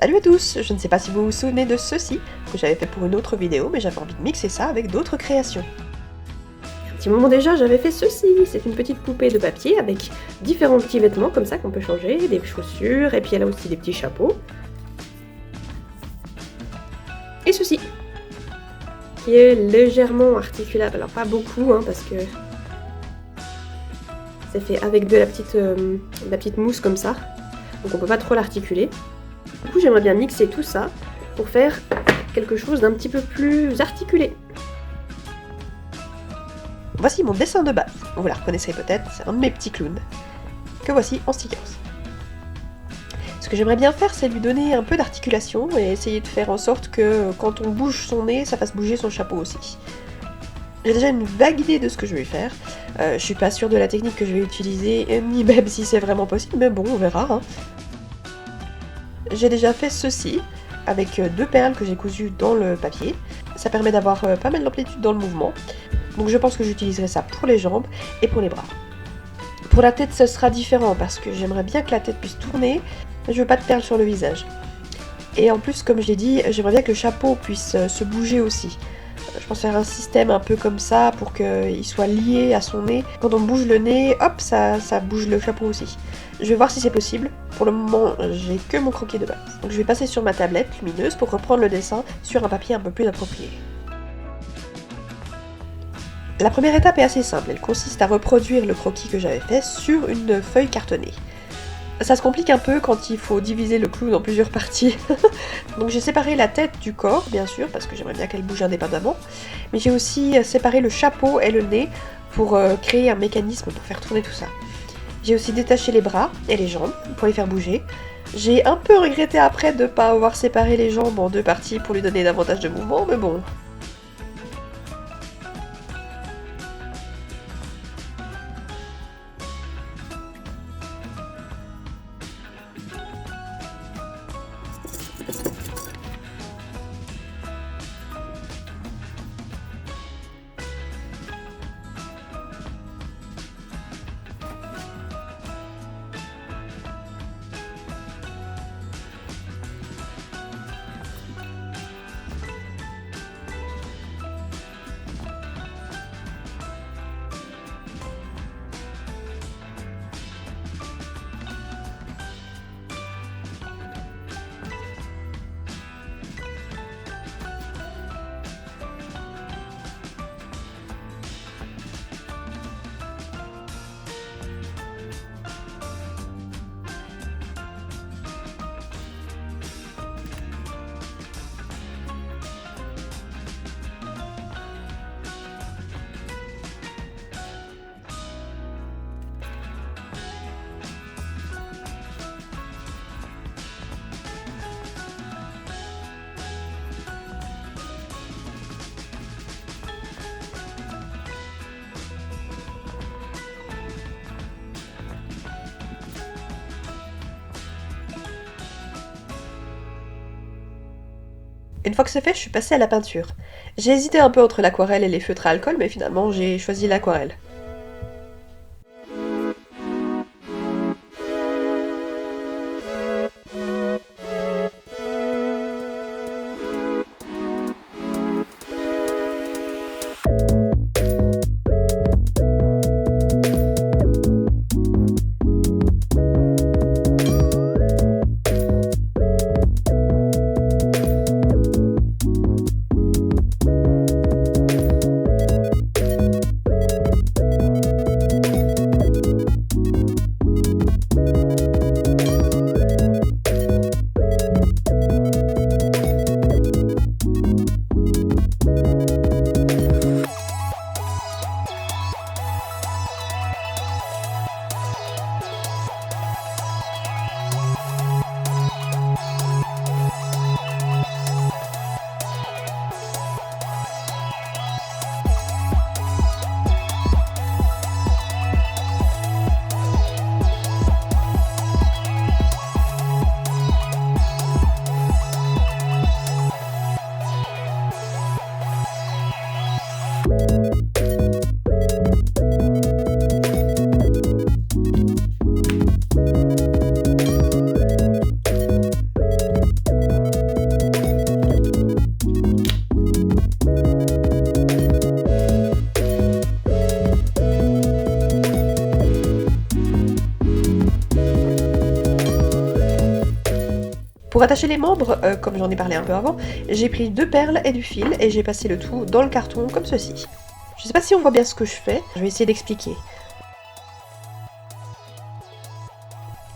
Salut à tous, je ne sais pas si vous vous souvenez de ceci, que j'avais fait pour une autre vidéo, mais j'avais envie de mixer ça avec d'autres créations. Un petit moment déjà, j'avais fait ceci, c'est une petite poupée de papier avec différents petits vêtements comme ça qu'on peut changer, des chaussures, et puis elle a aussi des petits chapeaux. Et ceci, qui est légèrement articulable, alors pas beaucoup, parce que c'est fait avec de la petite mousse comme ça, donc on peut pas trop l'articuler. Du coup, j'aimerais bien mixer tout ça pour faire quelque chose d'un petit peu plus articulé. Voici mon dessin de base. Vous la reconnaissez peut-être, c'est un de mes petits clowns, que voici en stickers. Ce que j'aimerais bien faire, c'est lui donner un peu d'articulation et essayer de faire en sorte que quand on bouge son nez, ça fasse bouger son chapeau aussi. J'ai déjà une vague idée de ce que je vais faire. Je suis pas sûre de la technique que je vais utiliser, ni même si c'est vraiment possible, mais bon, on verra. J'ai déjà fait ceci, avec 2 perles que j'ai cousues dans le papier. Ça permet d'avoir pas mal d'amplitude dans le mouvement. Donc je pense que j'utiliserai ça pour les jambes et pour les bras. Pour la tête, ce sera différent parce que j'aimerais bien que la tête puisse tourner, mais je veux pas de perles sur le visage. Et en plus, comme je l'ai dit, j'aimerais bien que le chapeau puisse se bouger aussi. Je pense faire un système un peu comme ça pour qu'il soit lié à son nez. Quand on bouge le nez, hop, ça bouge le chapeau aussi. Je vais voir si c'est possible. Pour le moment, j'ai que mon croquis de base. Donc je vais passer sur ma tablette lumineuse pour reprendre le dessin sur un papier un peu plus approprié. La première étape est assez simple, elle consiste à reproduire le croquis que j'avais fait sur une feuille cartonnée. Ça se complique un peu quand il faut diviser le clown en plusieurs parties. Donc j'ai séparé la tête du corps, bien sûr, parce que j'aimerais bien qu'elle bouge indépendamment. Mais j'ai aussi séparé le chapeau et le nez pour créer un mécanisme pour faire tourner tout ça. J'ai aussi détaché les bras et les jambes pour les faire bouger. J'ai un peu regretté après de ne pas avoir séparé les jambes en 2 parties pour lui donner davantage de mouvement, mais bon. Une fois que c'est fait, je suis passée à la peinture. J'ai hésité un peu entre l'aquarelle et les feutres à alcool, mais finalement j'ai choisi l'aquarelle. Pour attacher les membres, comme j'en ai parlé un peu avant, j'ai pris 2 perles et du fil et j'ai passé le tout dans le carton comme ceci. Je sais pas si on voit bien ce que je fais, je vais essayer d'expliquer.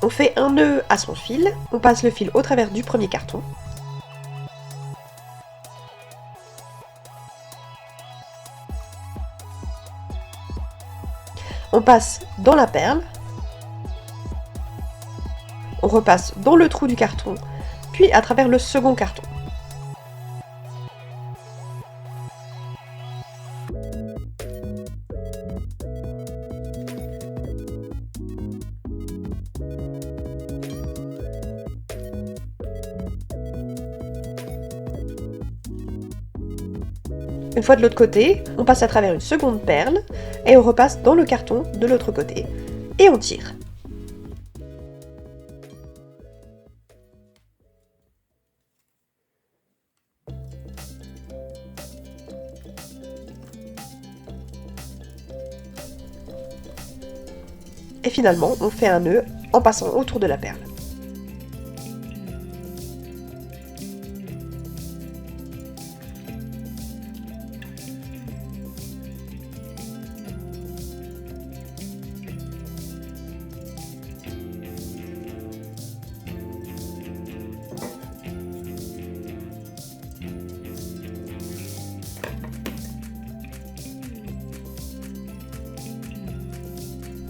On fait un nœud à son fil, on passe le fil au travers du premier carton. On passe dans la perle. On repasse dans le trou du carton, puis à travers le second carton. Une fois de l'autre côté, on passe à travers une seconde perle et on repasse dans le carton de l'autre côté et on tire. Et finalement, on fait un nœud en passant autour de la perle.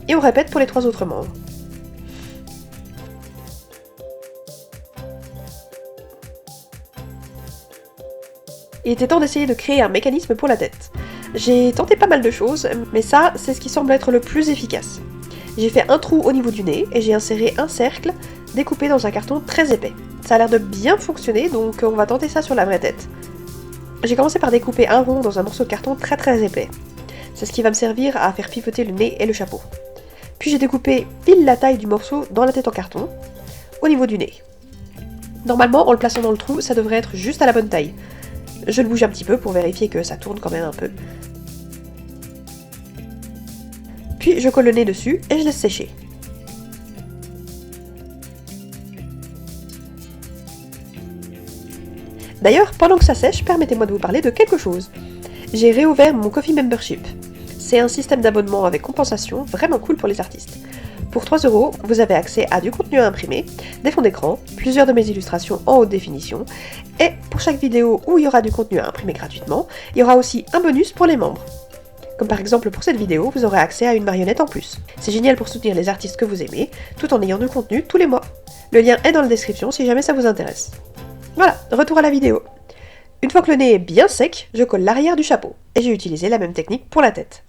Et on répète pour les 3 autres membres. Il était temps d'essayer de créer un mécanisme pour la tête. J'ai tenté pas mal de choses, mais ça, c'est ce qui semble être le plus efficace. J'ai fait un trou au niveau du nez et j'ai inséré un cercle découpé dans un carton très épais. Ça a l'air de bien fonctionner, donc on va tenter ça sur la vraie tête. J'ai commencé par découper un rond dans un morceau de carton très épais. C'est ce qui va me servir à faire pivoter le nez et le chapeau. Puis j'ai découpé pile la taille du morceau dans la tête en carton, au niveau du nez. Normalement, en le plaçant dans le trou, ça devrait être juste à la bonne taille. Je le bouge un petit peu pour vérifier que ça tourne quand même un peu. Puis je colle le nez dessus et je laisse sécher. D'ailleurs, pendant que ça sèche, permettez-moi de vous parler de quelque chose. J'ai réouvert mon Ko-fi Membership. C'est un système d'abonnement avec compensation vraiment cool pour les artistes. Pour 3 €, vous avez accès à du contenu à imprimer, des fonds d'écran, plusieurs de mes illustrations en haute définition, et pour chaque vidéo où il y aura du contenu à imprimer gratuitement, il y aura aussi un bonus pour les membres. Comme par exemple pour cette vidéo, vous aurez accès à une marionnette en plus. C'est génial pour soutenir les artistes que vous aimez, tout en ayant du contenu tous les mois. Le lien est dans la description si jamais ça vous intéresse. Voilà, retour à la vidéo. Une fois que le nez est bien sec, je colle l'arrière du chapeau, et j'ai utilisé la même technique pour la tête.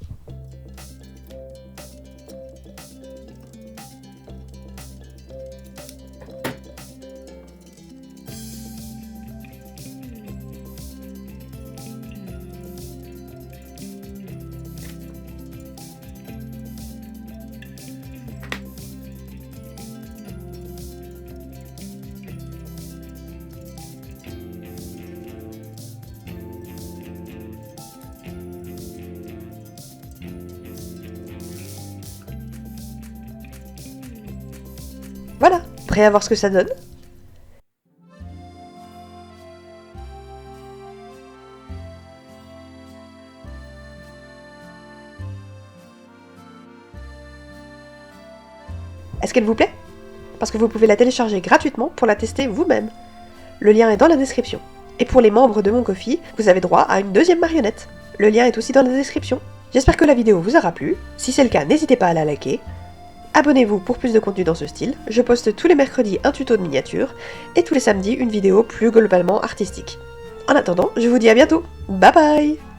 Voilà, prêt à voir ce que ça donne? Est-ce qu'elle vous plaît? Parce que vous pouvez la télécharger gratuitement pour la tester vous-même. Le lien est dans la description. Et pour les membres de mon Ko-fi, vous avez droit à une deuxième marionnette. Le lien est aussi dans la description. J'espère que la vidéo vous aura plu. Si c'est le cas, n'hésitez pas à la liker. Abonnez-vous pour plus de contenu dans ce style. Je poste tous les mercredis un tuto de miniature et tous les samedis une vidéo plus globalement artistique. En attendant, je vous dis à bientôt. Bye bye!